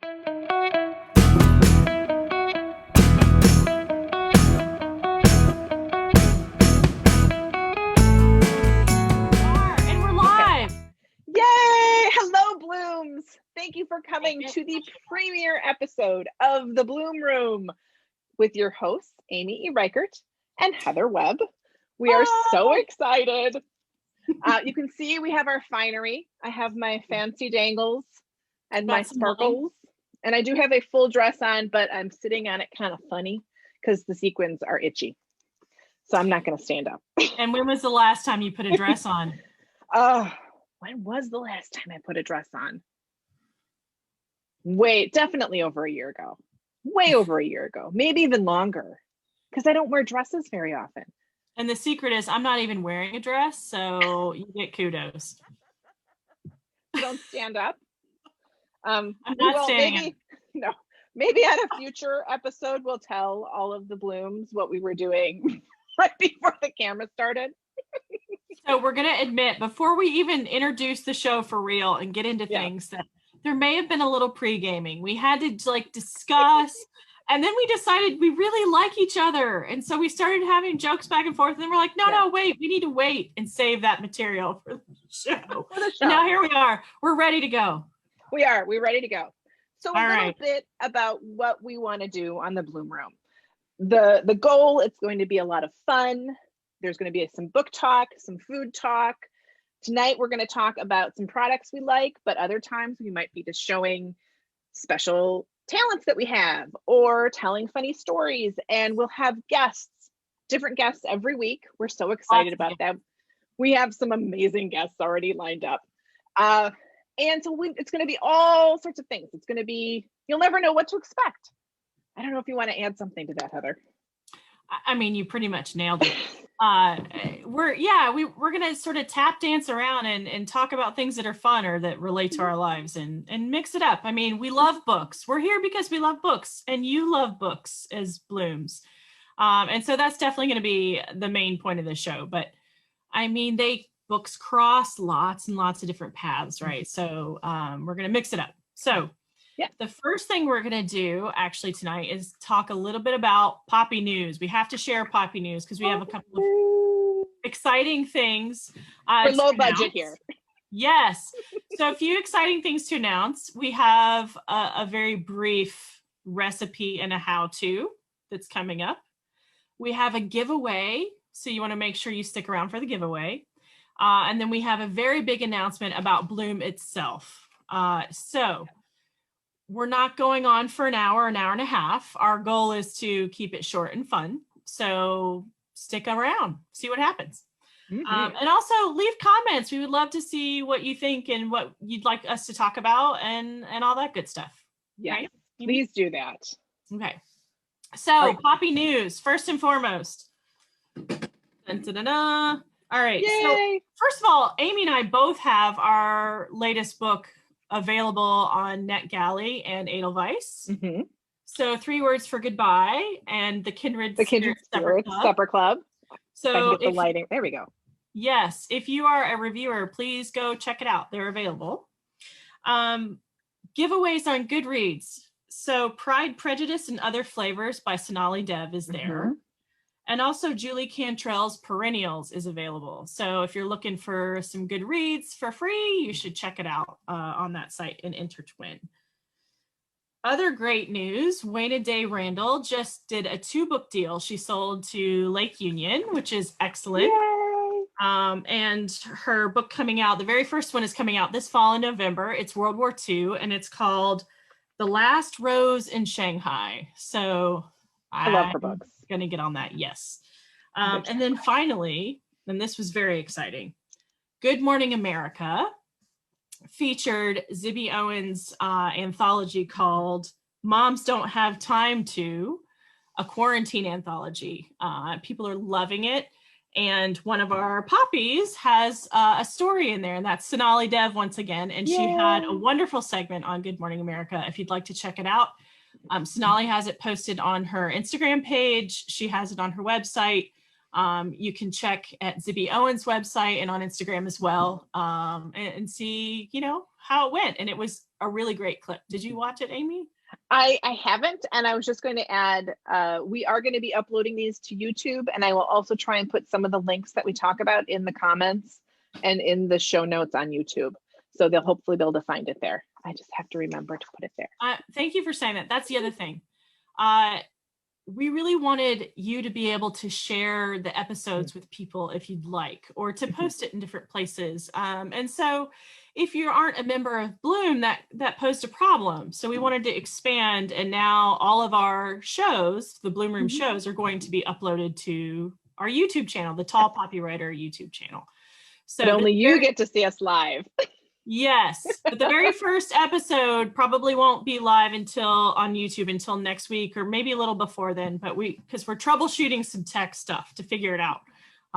And we're live. Yay! Hello, Blooms. Thank you for coming to the premiere episode of The Bloom Room with your hosts, Amy E. Reichert and Heather Webb. We are so excited. You can see we have our finery. I have my fancy dangles and my sparkles. And I do have a full dress on, but I'm sitting on it kind of funny because the sequins are itchy. So I'm not going to stand up. And when was the last time you put a dress on? When was the last time I put a dress on? Definitely over a year ago. Way over a year ago. Maybe even longer. Because I don't wear dresses very often. And the secret is I'm not even wearing a dress, so you get kudos. You don't stand up? I'm not standing up. No. Maybe on a future episode, we'll tell all of the Blooms what we were doing right before the camera started. So we're going to admit, before we even introduce the show for real and get into things, that there may have been a little pre-gaming. We had to discuss, and then we decided we really like each other. And so we started having jokes back and forth. And then we're like, no, wait, we need to wait and save that material for the show. And now here we are. We're ready to go. We're ready to go. So a little bit about what we want to do on the Bloom Room. The goal, it's going to be a lot of fun. There's going to be some book talk, some food talk. Tonight, we're going to talk about some products we like, but other times we might be just showing special talents that we have or telling funny stories. And we'll have guests, different guests every week. We're so excited about that. We have some amazing guests already lined up. And so it's going to be all sorts of things. It's going to be, you'll never know what to expect. I don't know if you want to add something to that, Heather. I mean, you pretty much nailed it. We're going to sort of tap dance around and talk about things that are fun or that relate to our lives and mix it up. I mean, we love books. We're here because we love books, and you love books as Blooms. And so that's definitely going to be the main point of the show. But I mean, books cross lots and lots of different paths, right? So we're going to mix it up. So the first thing we're going to do actually tonight is talk a little bit about Poppy news. We have to share Poppy news because we have a couple of exciting things. We're low budget here. Yes. So a few exciting things to announce. We have a very brief recipe and a how-to that's coming up. We have a giveaway. So you want to make sure you stick around for the giveaway. And then we have a very big announcement about Bloom itself. So we're not going on for an hour and a half. Our goal is to keep it short and fun. So stick around, see what happens. Mm-hmm. And also leave comments. We would love to see what you think and what you'd like us to talk about and all that good stuff. Yeah, right? Please do that. Okay. So Poppy news, first and foremost. Dun-dun-dun-dun. All right. Yay. So first of all, Amy and I both have our latest book available on NetGalley and Edelweiss. Mm-hmm. So 3 words for goodbye and the Kindred Spirits Supper Club. So the lighting. There we go. Yes. If you are a reviewer, please go check it out. They're available. Giveaways on Goodreads. So Pride, Prejudice, and Other Flavors by Sonali Dev is there. Mm-hmm. And also Julie Cantrell's Perennials is available. So if you're looking for some good reads for free, you should check it out on that site and enter to win. Other great news, Wayna Day Randall just did a 2-book deal. She sold to Lake Union, which is excellent. Yay! And her book coming out, the very first one is coming out this fall in November. It's World War II, and it's called The Last Rose in Shanghai. So I love her books. Going to get on that, yes. And then finally, and this was very exciting, Good Morning America featured Zibby Owens' anthology called Moms Don't Have Time To, a quarantine anthology. People are loving it. And one of our poppies has a story in there, and that's Sonali Dev once again. And Yay. She had a wonderful segment on Good Morning America. If you'd like to check it out, Sonali has it posted on her Instagram page. She has it on her website. You can check at Zibby Owens' website and on Instagram as well, and see, how it went, and it was a really great clip. Did you watch it, Amy? I haven't, and I was just going to add, we are going to be uploading these to YouTube, and I will also try and put some of the links that we talk about in the comments and in the show notes on YouTube. So they'll hopefully be able to find it there. I just have to remember to put it there. Thank you for saying that. That's the other thing. We really wanted you to be able to share the episodes with people if you'd like, or to post it in different places. And so if you aren't a member of Bloom, that posed a problem. So we wanted to expand, and now all of our shows, the Bloom Room shows, are going to be uploaded to our YouTube channel, the Tall Poppy Writer YouTube channel. So but only you get to see us live. Yes, but the very first episode probably won't be live on YouTube until next week, or maybe a little before then, but because we're troubleshooting some tech stuff to figure it out.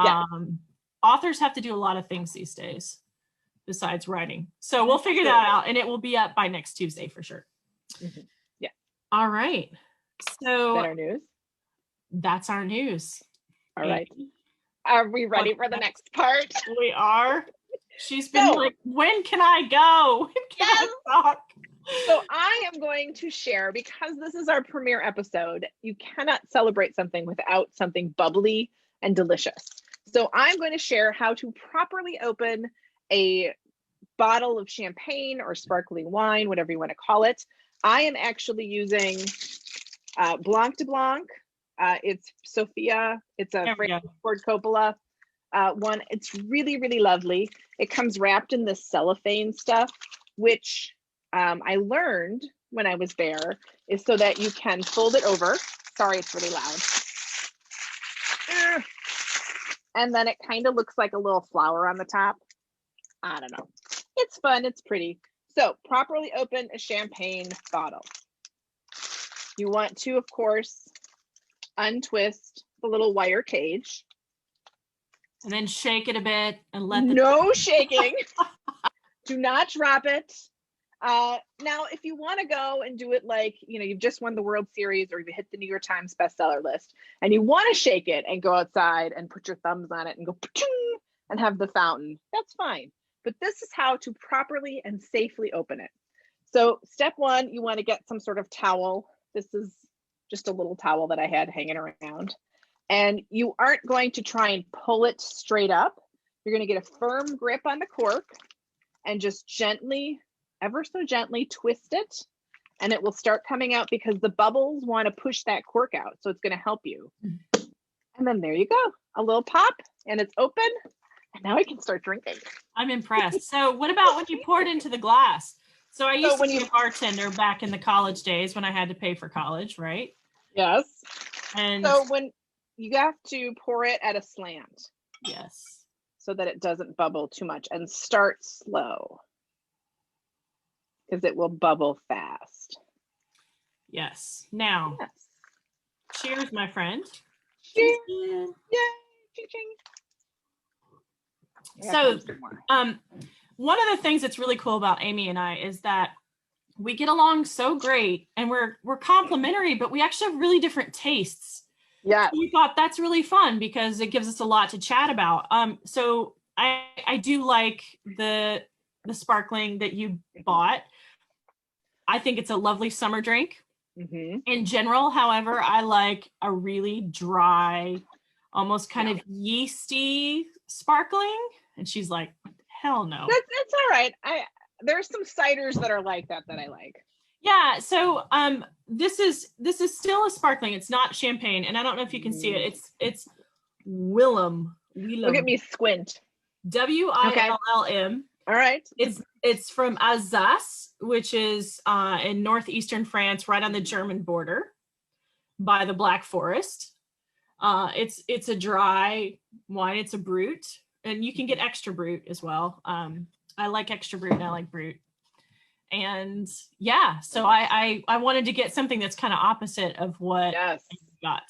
Yeah. Authors have to do a lot of things these days besides writing. So we'll figure that out, and it will be up by next Tuesday for sure. Yeah. All right. So is that our news? That's our news. All right. Are we ready for the next part? We are. She's been like, when can I go? When can I talk? So I am going to share, because this is our premiere episode, you cannot celebrate something without something bubbly and delicious. So I'm going to share how to properly open a bottle of champagne or sparkling wine, whatever you want to call it. I am actually using Blanc de Blanc. It's Sofia. It's a Francis Ford Coppola one. It's really, really lovely. It comes wrapped in this cellophane stuff, which I learned when I was there is so that you can fold it over. Sorry, it's really loud. And then it kind of looks like a little flower on the top. I don't know. It's fun. It's pretty. So properly open a champagne bottle. You want to, of course, untwist the little wire cage. And then shake it a bit and let no shaking. Do not drop it. Now, if you want to go and do it like, you've just won the World Series, or you hit the New York Times bestseller list, and you want to shake it and go outside and put your thumbs on it and go and have the fountain, that's fine. But this is how to properly and safely open it. So step one, you want to get some sort of towel. This is just a little towel that I had hanging around. And you aren't going to try and pull it straight up. You're going to get a firm grip on the cork and just gently, ever so gently, twist it, and it will start coming out, because the bubbles want to push that cork out. So it's going to help you. And then there you go, a little pop, and it's open. And now I can start drinking. I'm impressed. So what about when you pour it into the glass? So I used to be a bartender back in the college days when I had to pay for college, right? Yes. And so when you have to pour it at a slant. Yes. So that it doesn't bubble too much, and start slow, because it will bubble fast. Yes. Now, cheers, my friend. Cheers. Yay. Ching. So, one of the things that's really cool about Amy and I is that we get along so great, and we're complementary, but we actually have really different tastes. Yeah. So we thought that's really fun because it gives us a lot to chat about. So I do like the sparkling that you bought. I think it's a lovely summer drink. In general, however, I like a really dry, almost kind of yeasty sparkling. And she's like, hell no. That's all right. There's some ciders that are like that I like. Yeah, so this is still a sparkling. It's not champagne, and I don't know if you can see it. It's WillM. Look at me squint. WILLM. All right. It's from Alsace, which is in northeastern France, right on the German border, by the Black Forest. It's a dry wine. It's a brut, and you can get extra brut as well. I like extra brut, and I like brut. And yeah, so I wanted to get something that's kind of opposite of what I got.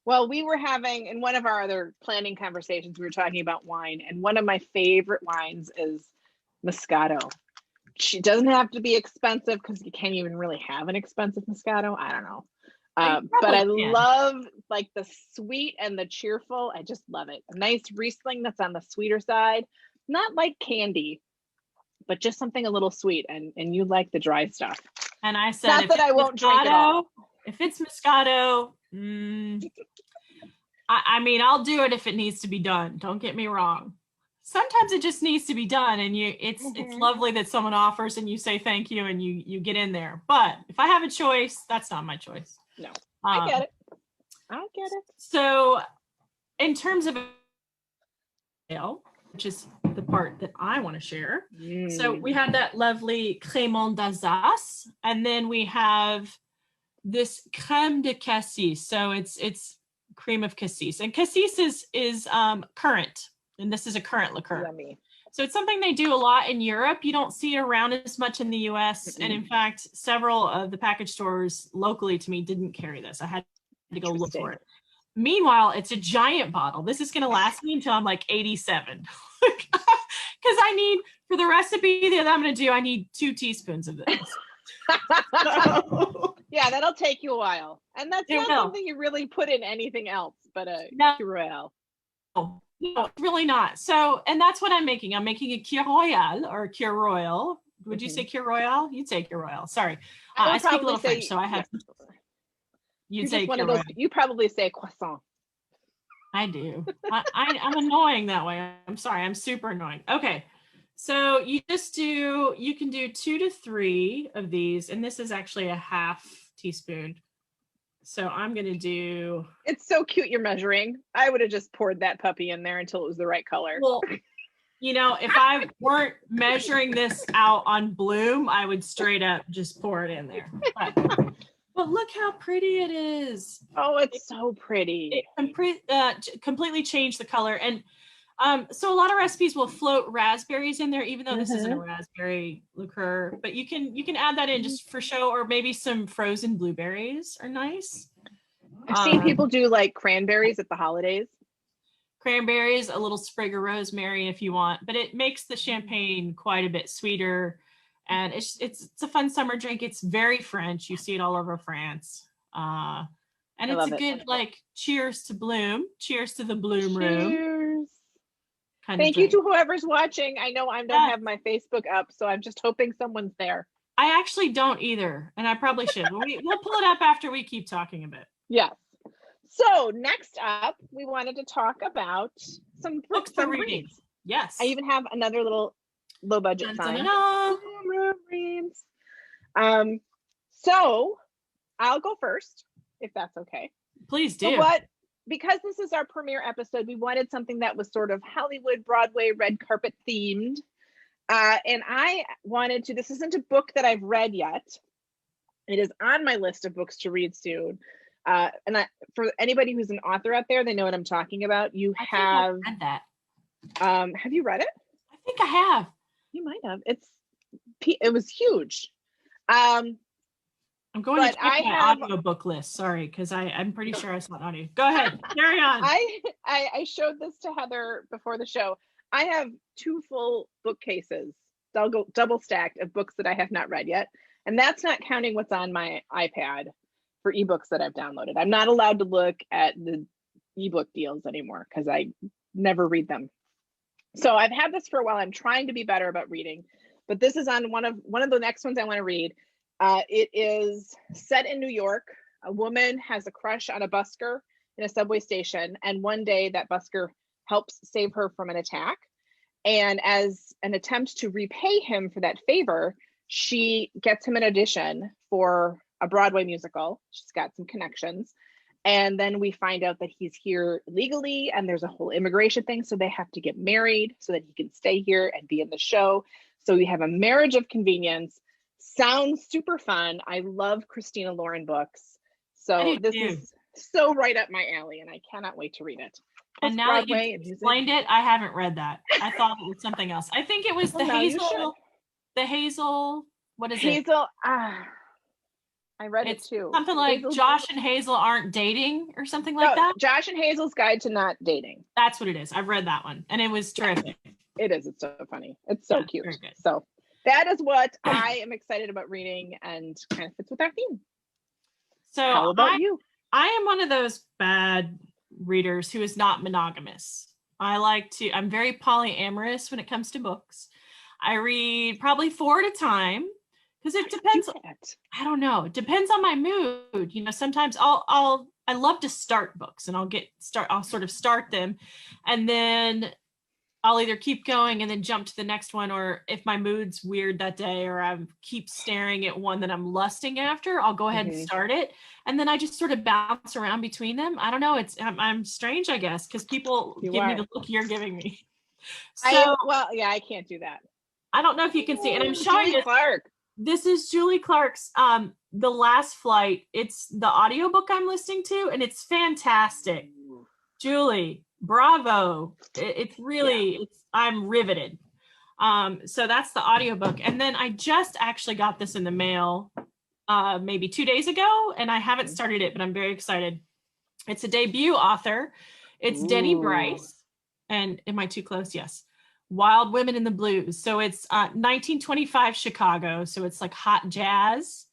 Well, we were having, in one of our other planning conversations, we were talking about wine, and one of my favorite wines is Moscato. She doesn't have to be expensive, because you can't even really have an expensive Moscato. I don't know. But I love like the sweet and the cheerful. I just love it. A nice Riesling that's on the sweeter side, not like candy, but just something a little sweet, and you like the dry stuff. And I said, not that I won't drink it all. If it's Moscato, I mean, I'll do it if it needs to be done. Don't get me wrong. Sometimes it just needs to be done, and it's lovely that someone offers and you say thank you and you get in there. But if I have a choice, that's not my choice. No, I get it. So in terms of which is the part that I want to share. So we have that lovely crémant d'Alsace, and then we have this crème de cassis. So it's cream of cassis, and cassis is currant, and this is a currant liqueur. Yummy. So it's something they do a lot in Europe. You don't see it around as much in the US. And in fact, several of the package stores locally to me didn't carry this. I had to go look for it. Meanwhile, it's a giant bottle. This is going to last me until I'm like 87. Because I need, for the recipe that I'm going to do, I need 2 teaspoons of this. Yeah, that'll take you a while. And that's not something you really put in anything else but a royale. No, really not. So, and that's what I'm making. I'm making a cure royale or cure royal. Would you say cure royale? You'd say cure royale. Sorry. I speak a little French, so I have... You'd say one of those. You probably say croissant. I do. I'm annoying that way. I'm sorry. I'm super annoying. Okay. So you can do 2 to 3 of these. And this is actually a half teaspoon. So I'm going to do. It's so cute. You're measuring. I would have just poured that puppy in there until it was the right color. Well, if I weren't measuring this out on Bloom, I would straight up just pour it in there. But look how pretty it is. Oh, it's so pretty. It completely changed the color. And so a lot of recipes will float raspberries in there, even though this isn't a raspberry liqueur. But you can add that in just for show, or maybe some frozen blueberries are nice. I've seen people do like cranberries at the holidays. Cranberries, a little sprig of rosemary if you want. But it makes the champagne quite a bit sweeter. And it's a fun summer drink. It's very French. You see it all over France. And it's a good cheers to Bloom. Cheers to the Bloom room. Thank you to whoever's watching. I know I don't have my Facebook up, so I'm just hoping someone's there. I actually don't either, and I probably should. We'll pull it up after we keep talking a bit. Yes. So next up, we wanted to talk about some books for reading. Yes. I even have another little low budget sign. So I'll go first, if that's okay. Please do. So because this is our premiere episode, we wanted something that was sort of Hollywood, Broadway, red carpet themed. And I wanted to, this isn't a book that I've read yet. It is on my list of books to read soon. For anybody who's an author out there, they know what I'm talking about. I've read that. Have you read it? I think I have. You might have. It was huge. I'm going to check my audiobook list. Sorry, because I'm pretty sure I saw an audio. Go ahead, carry on. I showed this to Heather before the show. I have 2 full bookcases, double stacked, of books that I have not read yet, and that's not counting what's on my iPad for ebooks that I've downloaded. I'm not allowed to look at the ebook deals anymore because I never read them. So I've had this for a while. I'm trying to be better about reading, but this is on one of the next ones I want to read. It is set in New York. A woman has a crush on a busker in a subway station, and one day that busker helps save her from an attack. And as an attempt to repay him for that favor, she gets him an audition for a Broadway musical. She's got some connections. And then we find out that he's here legally, and there's a whole immigration thing. So they have to get married so that he can stay here and be in the show. So we have a marriage of convenience. Sounds super fun. I love Christina Lauren books. So this is so right up my alley, and I cannot wait to read it. And now that you explained it, I haven't read that. I thought it was something else. I think it was the Hazel, what is it? Hazel, I read it too. Something like Hazel's Josh and Hazel aren't dating or something like that. Josh and Hazel's Guide to Not Dating. That's what it is. I've read that one, and it was terrific. It is. It's so funny. It's so cute. So that is what I am excited about reading, and kind of fits with our theme. So how about you? I am one of those bad readers who is not monogamous. I'm very polyamorous when it comes to books. I read probably 4 at a time because it depends. I don't know. It depends on my mood. Sometimes I love to start books and I'll sort of start them and then I'll either keep going and then jump to the next one, or if my mood's weird that day or I keep staring at one that I'm lusting after, I'll go ahead and start it. And then I just sort of bounce around between them. I don't know. I'm strange, I guess, because people give me the look you're giving me. So, I can't do that. I don't know if you can see, and I'm showing Julie Clark. This is Julie Clark's The Last Flight. It's the audiobook I'm listening to, and it's fantastic. Julie, bravo. It's really, I'm riveted. So that's the audiobook. And then I just actually got this in the mail maybe 2 days ago, and I haven't started it, but I'm very excited. It's a debut author. It's Denny Bryce. And am I too close? Yes. Wild Women in the Blues. So it's 1925 Chicago. So it's like hot jazz.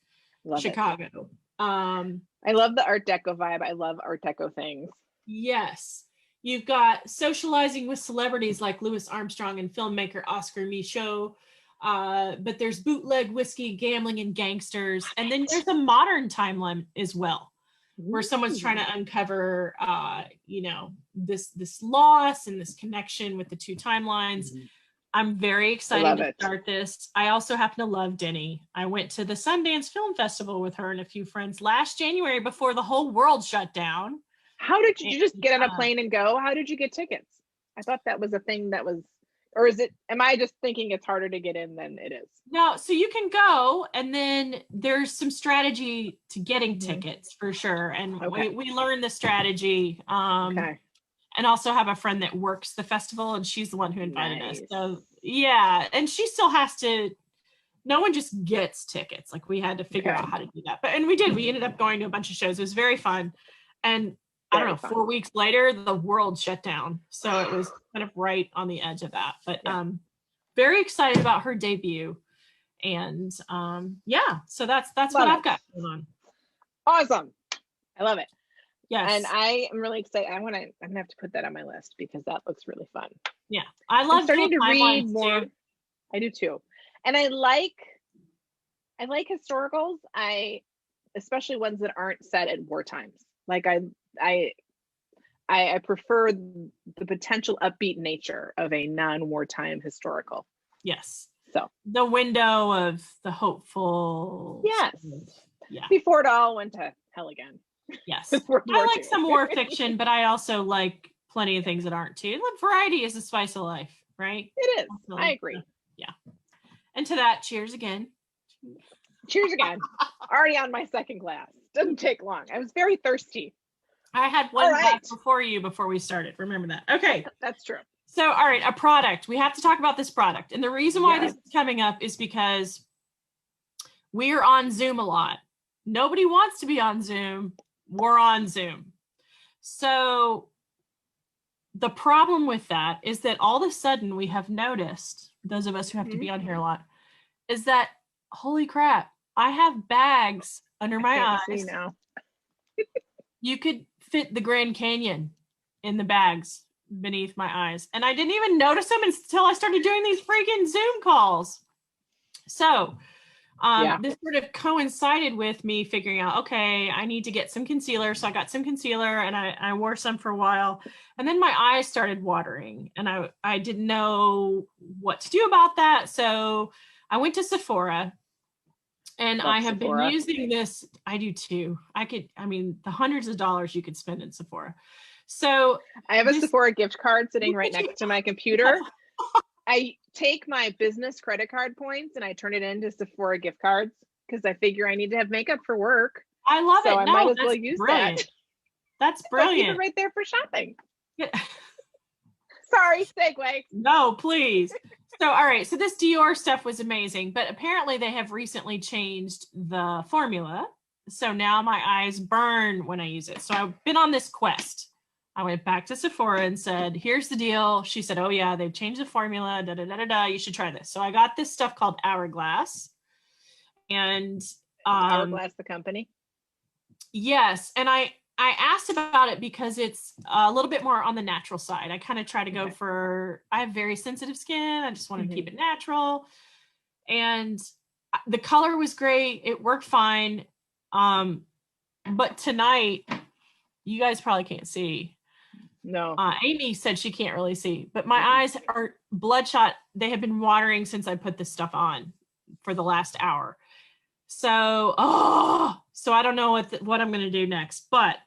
Love Chicago. I love the Art Deco vibe. I love Art Deco things. Yes. You've got socializing with celebrities like Louis Armstrong and filmmaker Oscar Michaud. But there's bootleg whiskey, gambling, and gangsters. And then there's a modern timeline as well, where someone's trying to uncover, this loss and this connection with the two timelines. I'm very excited to start this. I also happen to love Denny. I went to the Sundance Film Festival with her and a few friends last January before the whole world shut down. How did you just get on a plane and go? How did you get tickets? I thought that was a thing that was, or am I just thinking it's harder to get in than it is? No, so you can go, and then there's some strategy to getting tickets for sure. And we learned the strategy. And also have a friend that works the festival, and she's the one who invited us. So yeah, and she still has to, no one just gets tickets. Like we had to figure out how to do that. And we did. We ended up going to a bunch of shows. It was very fun. And I don't know, 4 weeks later, the world shut down. So it was kind of right on the edge of that. But very excited about her debut. And so that's what I've got going on. Awesome. I love it. Yes. And I am really excited. I'm gonna have to put that on my list because that looks really fun. Yeah. I love starting to read more. I do too. And I like historicals. Especially ones that aren't set at war times. Like I prefer the potential upbeat nature of a non-wartime historical. Yes. So the window of the hopeful. Yes. Yeah. Before it all went to hell again. Yes. I like some war fiction, but I also like plenty of things that aren't too. Variety is the spice of life, right? It is. I agree. Yeah. And to that, cheers again. Cheers again. Already on my second glass. Doesn't take long. I was very thirsty. I had one glass before we started. Remember that. Okay. That's true. So, all right, a product. We have to talk about this product. And the reason why this is coming up is because we're on Zoom a lot. Nobody wants to be on Zoom. We're on Zoom. So the problem with that is that all of a sudden we have noticed, those of us who have to be on here a lot, is that, holy crap, I have bags under my eyes. Now. You could fit the Grand Canyon in the bags beneath my eyes. And I didn't even notice them until I started doing these freaking Zoom calls. So this sort of coincided with me figuring out, okay, I need to get some concealer. So I got some concealer and I wore some for a while. And then my eyes started watering and I didn't know what to do about that. So I went to Sephora and I have been using this. I do too. The hundreds of dollars you could spend in Sephora. So I have a Sephora gift card sitting right next to my computer. I take my business credit card points and I turn it into Sephora gift cards because I figure I need to have makeup for work. I love it. So I might as well use that. That's brilliant. Keep it right there for shopping. Sorry, segue. No, please. So, all right. So this Dior stuff was amazing, but apparently they have recently changed the formula. So now my eyes burn when I use it. So I've been on this quest. I went back to Sephora and said, here's the deal. She said, oh yeah, they've changed the formula. You should try this. So I got this stuff called Hourglass. And Hourglass, the company? Yes. And I I asked about it because it's a little bit more on the natural side. I kind of try to go for, I have very sensitive skin. I just want to keep it natural. And the color was great. It worked fine. But tonight, you guys probably can't see. No. Amy said she can't really see, but my eyes are bloodshot. They have been watering since I put this stuff on for the last hour. So, so I don't know what I'm going to do next. But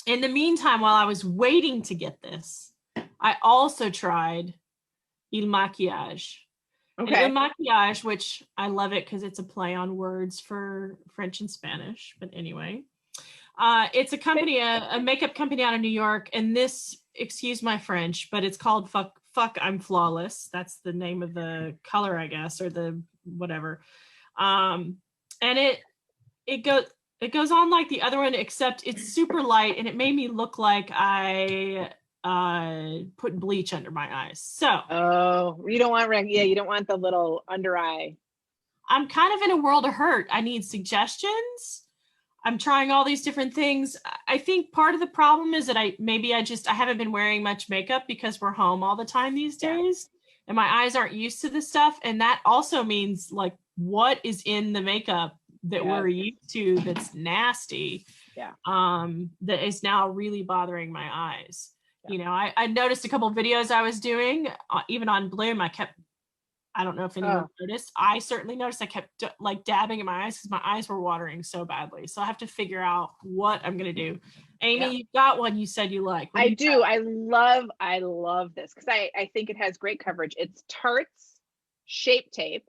in the meantime, while I was waiting to get this, I also tried Il Maquillage. Okay. Il Maquillage, which I love it because it's a play on words for French and Spanish. But anyway, it's a company, a makeup company out of New York. And this, excuse my French, but it's called Fuck, I'm Flawless. That's the name of the color, I guess, or the whatever. And it goes on like the other one, except it's super light, and it made me look like I put bleach under my eyes. So you don't want you don't want the little under eye. I'm kind of in a world of hurt. I need suggestions. I'm trying all these different things. I think part of the problem is that I haven't been wearing much makeup because we're home all the time these days, and my eyes aren't used to this stuff. And that also means, like, what is in the makeup that we're used to that's nasty, that is now really bothering my eyes. You know, I noticed a couple of videos I was doing, even on Bloom, I don't know if anyone noticed. I certainly noticed I kept like dabbing in my eyes because my eyes were watering so badly. So I have to figure out what I'm going to do. Amy, you got one you said you like. I do. I love this because I think it has great coverage. It's Tarte's Shape Tape.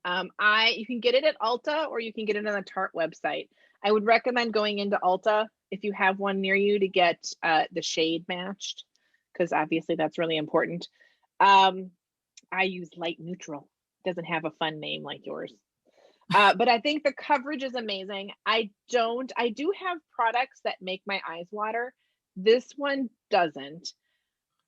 You can get it at Ulta or you can get it on the Tarte website. I would recommend going into Ulta if you have one near you to get the shade matched, because obviously that's really important. I use light neutral. It doesn't have a fun name like yours. But I think the coverage is amazing. I do have products that make my eyes water. This one doesn't.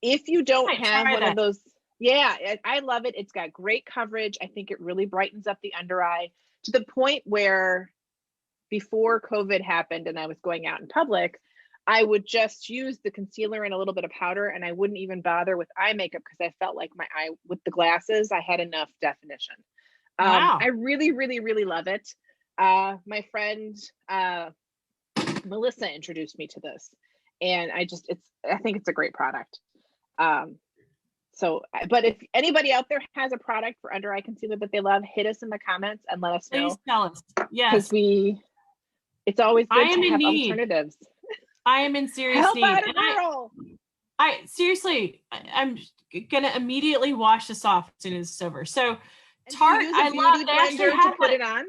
If you don't have one of those, I love it. It's got great coverage. I think it really brightens up the under eye to the point where before COVID happened and I was going out in public, I would just use the concealer and a little bit of powder, and I wouldn't even bother with eye makeup because I felt like my eye, with the glasses, I had enough definition. Wow. I really, really, really love it. My friend Melissa introduced me to this, and I think it's a great product. But if anybody out there has a product for under eye concealer that they love, hit us in the comments and let us know. Please tell us. Yes. Because it's always good to have alternatives. I am in serious need. Help out a girl. I seriously, I'm gonna immediately wash this off as soon as it's over. So Tarte, I love. They actually have to put it on.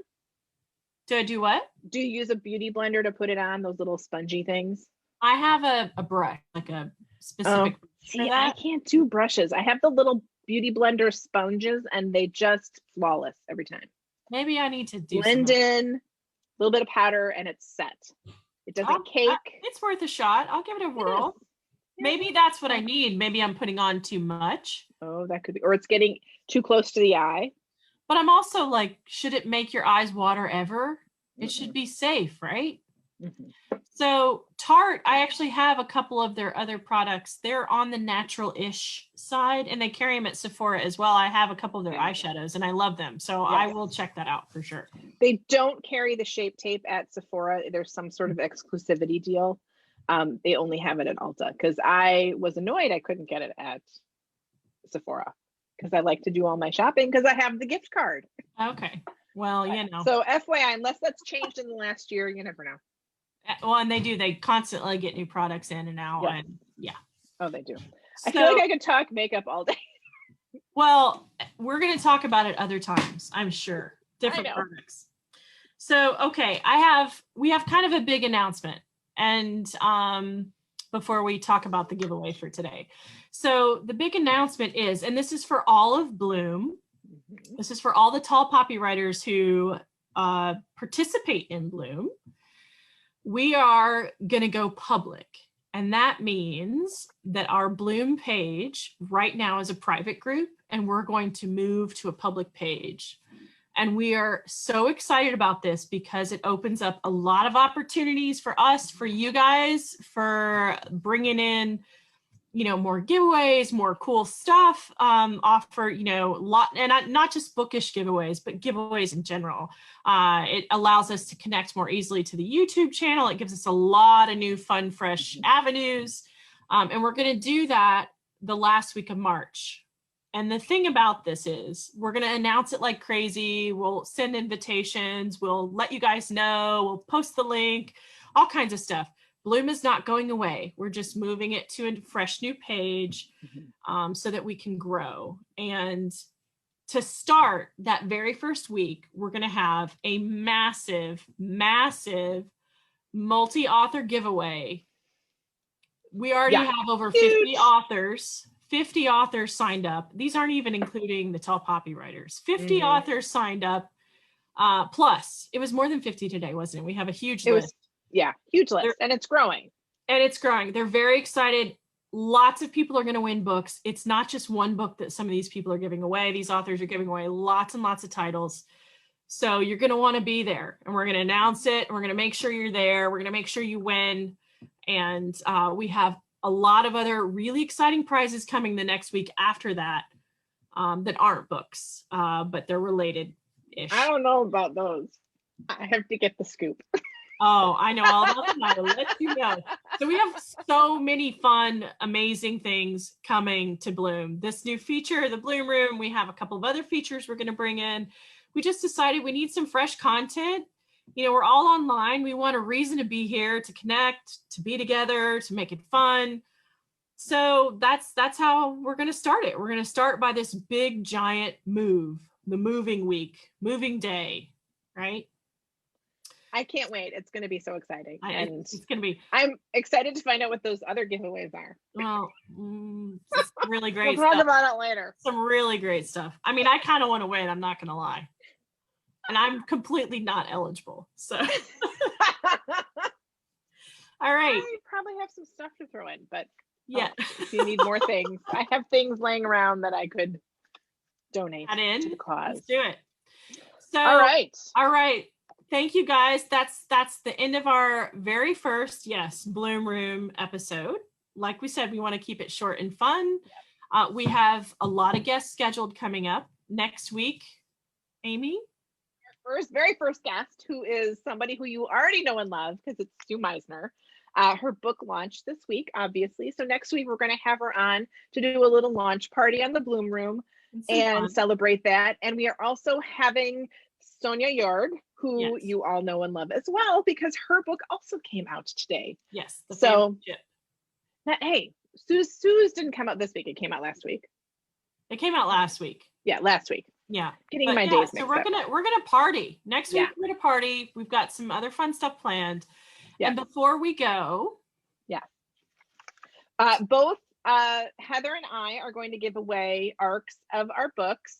Do I do what? Do you use a beauty blender to put it on? Those little spongy things. I have a brush, like a specific. See, I can't do brushes. I have the little beauty blender sponges, and they just flawless every time. Maybe I need to do blend in a little bit of powder, and it's set. It doesn't cake. It's worth a shot. I'll give it a whirl. Maybe that's what I need. Maybe I'm putting on too much. Oh, that could be, or it's getting too close to the eye. But I'm also like, should it make your eyes water ever? It should be safe, right? So Tarte, I actually have a couple of their other products. They're on the natural-ish side, and they carry them at Sephora as well. I have a couple of their eyeshadows, and I love them. So I will check that out for sure. They don't carry the Shape Tape at Sephora. There's some sort of exclusivity deal. They only have it at Ulta, because I was annoyed I couldn't get it at Sephora, because I like to do all my shopping because I have the gift card. Okay. Well, you know. So FYI, unless that's changed in the last year, you never know. Well, and they constantly get new products in and out. And oh, they do. I feel like I could talk makeup all day. Well, we're going to talk about it other times, I'm sure. Different products. So, okay, we have kind of a big announcement, and before we talk about the giveaway for today. So the big announcement is, and this is for all of Bloom, this is for all the tall poppy writers who participate in Bloom. We are going to go public, and that means that our Bloom page right now is a private group, and we're going to move to a public page. And we are so excited about this because it opens up a lot of opportunities for us, for you guys, for bringing in, more giveaways, more cool stuff, offer, and not just bookish giveaways, but giveaways in general. It allows us to connect more easily to the YouTube channel. It gives us a lot of new, fun, fresh avenues. And we're going to do that the last week of March. And the thing about this is we're going to announce it like crazy. We'll send invitations. We'll let you guys know. We'll post the link, all kinds of stuff. Bloom is not going away. We're just moving it to a fresh new page so that we can grow. And to start that very first week, we're going to have a massive, massive multi-author giveaway. We already have over 50 authors. 50 authors signed up. These aren't even including the Tall Poppy writers. 50 authors signed up. Plus, it was more than 50 today, wasn't it? We have a huge list. Huge list. And it's growing. They're very excited. Lots of people are going to win books. It's not just one book that some of these people are giving away. These authors are giving away lots and lots of titles. So you're going to want to be there. And we're going to announce it. And we're going to make sure you're there. We're going to make sure you win. And we have a lot of other really exciting prizes coming the next week after that that aren't books, but they're related-ish. I don't know about those. I have to get the scoop. Oh, I know all about them. I will let you know. So we have so many fun, amazing things coming to Bloom. This new feature, the Bloom Room, we have a couple of other features we're going to bring in. We just decided we need some fresh content. We're all online. We want a reason to be here, to connect, to be together, to make it fun. So that's how we're going to start it. We're going to start by this big, giant move, the moving week, moving day, right? I can't wait. It's going to be so exciting. It's going to be. I'm excited to find out what those other giveaways are. Well, it's really great we'll talk about it later. Some really great stuff. I mean, I kind of want to win. I'm not going to lie. And I'm completely not eligible. So, all right. I probably have some stuff to throw in, but yeah, if you need more things, I have things laying around that I could donate to the cause. Let's do it. So, all right. Thank you guys. That's the end of our very first, Bloom Room episode. Like we said, we want to keep it short and fun. We have a lot of guests scheduled coming up next week. Amy? Very first guest, who is somebody who you already know and love because it's Sue Meisner. Her book launched this week, obviously. So next week, we're going to have her on to do a little launch party on the Bloom Room and celebrate that. And we are also having Sonia Jorg, who you all know and love as well, because her book also came out today. Yes. Hey, Sue's didn't come out this week. It came out last week. It came out last week. Yeah, last week. Yeah. Getting my days mixed up. So we're gonna party. Next week we're gonna party. We've got some other fun stuff planned. Yeah. And before we go, both Heather and I are going to give away ARCs of our books.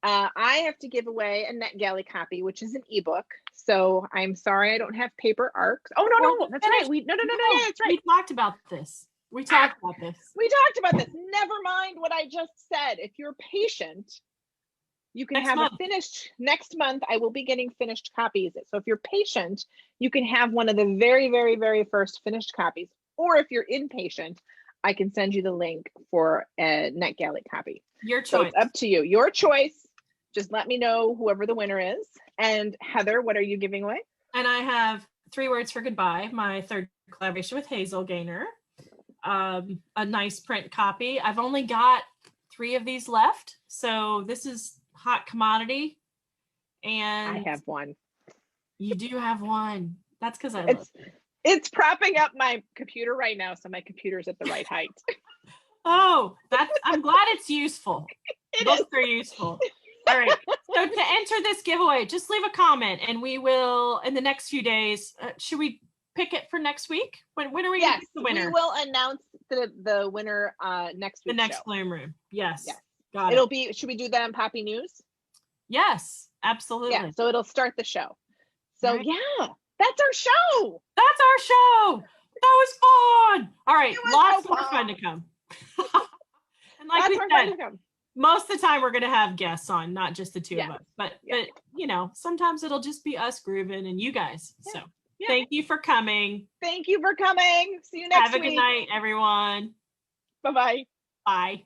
I have to give away a NetGalley copy, which is an ebook. So I'm sorry I don't have paper ARCs. Oh no, that's right. That's right. We talked about this. We talked about this. Never mind what I just said. If you're patient, you can have it finished next month. I will be getting finished copies. So if you're patient, you can have one of the very, very, very first finished copies. Or if you're impatient, I can send you the link for a NetGalley copy. Your choice. So it's up to you. Your choice. Just let me know whoever the winner is. And Heather, what are you giving away? And I have 3 Words for Goodbye, my third collaboration with Hazel Gaynor. A nice print copy. I've only got 3 of these left. So this is hot commodity. And I have one. You do have one. That's because I love it. It's propping up my computer right now, so my computer's at the right height. Oh, I'm glad it's useful. Both are useful. All right. So to enter this giveaway, just leave a comment and we will, in the next few days, should we pick it for next week? When are we going to pick the winner? We will announce the winner next week. The next Bloom Room. Yes. Got it. Should we do that on Poppy News? Yes, absolutely. Yeah, so it'll start the show. So that's our show. That was fun. All right, lots more fun to come. And like we said, most of the time we're going to have guests on, not just the two of us, but you know, sometimes it'll just be us grooving and you guys. So thank you for coming. Thank you for coming. See you next week. Have a good night, everyone. Bye-bye. Bye.